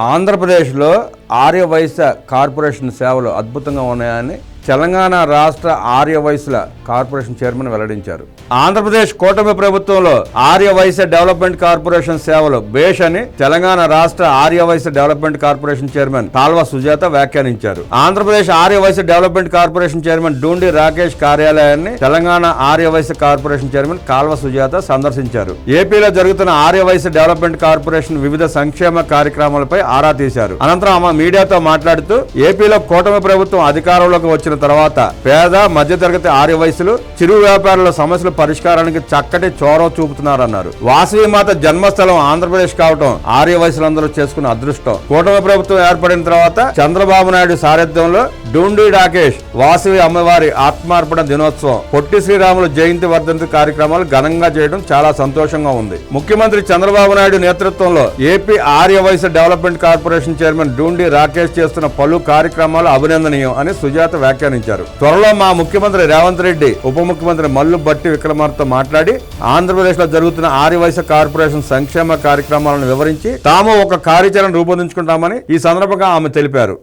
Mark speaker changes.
Speaker 1: ఆంధ్రప్రదేశ్లో ఆర్యవైశ్య కార్పొరేషన్ సేవలు అద్భుతంగా ఉన్నాయని తెలంగాణ రాష్ట్ర ఆర్యవైశ్యుల కార్పొరేషన్ చైర్మన్ వెల్లడించారు. ఆంధ్రప్రదేశ్ కూటమి ప్రభుత్వంలో ఆర్యవైశ్య డెవలప్మెంట్ కార్పొరేషన్ సేవలు బేష్ అని తెలంగాణ రాష్ట్ర Arya Vysya development corporation chairman Kalva Sujatha వ్యాఖ్యానించారు. Andhra Pradesh Arya Vysya development corporation chairman Doondi Rakesh కార్యాలయాన్ని తెలంగాణ ఆర్యవైశ్య కార్పొరేషన్ చైర్మన్ కాల్వ సుజాత సందర్శించారు. ఏపీలో జరుగుతున్న ఆర్యవైశ్య డెవలప్మెంట్ కార్పొరేషన్ వివిధ సంక్షేమ కార్యక్రమాలపై ఆరా తీశారు. అనంతరం ఆమె మీడియాతో మాట్లాడుతూ ఏపీలో కూటమి ప్రభుత్వం అధికారంలోకి వచ్చిన తర్వాత పేద మధ్యతరగతి ఆర్యవైశ్యులు చిరు వ్యాపారుల సమస్యల పరిష్కారానికి చక్కటి చొరవ చూపుతున్నారన్నారు. వాసవి మాత జన్మస్థలం ఆంధ్రప్రదేశ్ కావటం ఆర్యవైశ్యులందరూ చేసుకున్న అదృష్టం. కూటమి ప్రభుత్వం ఏర్పడిన తర్వాత చంద్రబాబు నాయుడు సారథ్యంలో డూండి రాకేష్ వాసవి అమ్మవారి ఆత్మార్పణ దినోత్సవం, పొట్టి శ్రీరాములు జయంతి వర్ధంతి కార్యక్రమాలు ఘనంగా చేయడం చాలా సంతోషంగా ఉంది. ముఖ్యమంత్రి చంద్రబాబు నాయుడు నేతృత్వంలో AP Arya Vysya development corporation chairman Doondi Rakesh చేస్తున్న పలు కార్యక్రమాలు అభినందనీయం అని సుజాత వ్యాఖ్యానించారు. త్వరలో మా ముఖ్యమంత్రి రేవంత్ రెడ్డి ఉప ముఖ్యమంత్రి మల్లు భట్టి విక్రమార్కతో మాట్లాడి ఆంధ్రప్రదేశ్ లో జరుగుతున్న ఆర్యవైశ్య కార్పొరేషన్ సంక్షేమ కార్యక్రమాలను వివరించి తాము ఒక కార్యాచరణ రూపొందించుకుంటామని ఈ సందర్భంగా ఆమె తెలిపారు.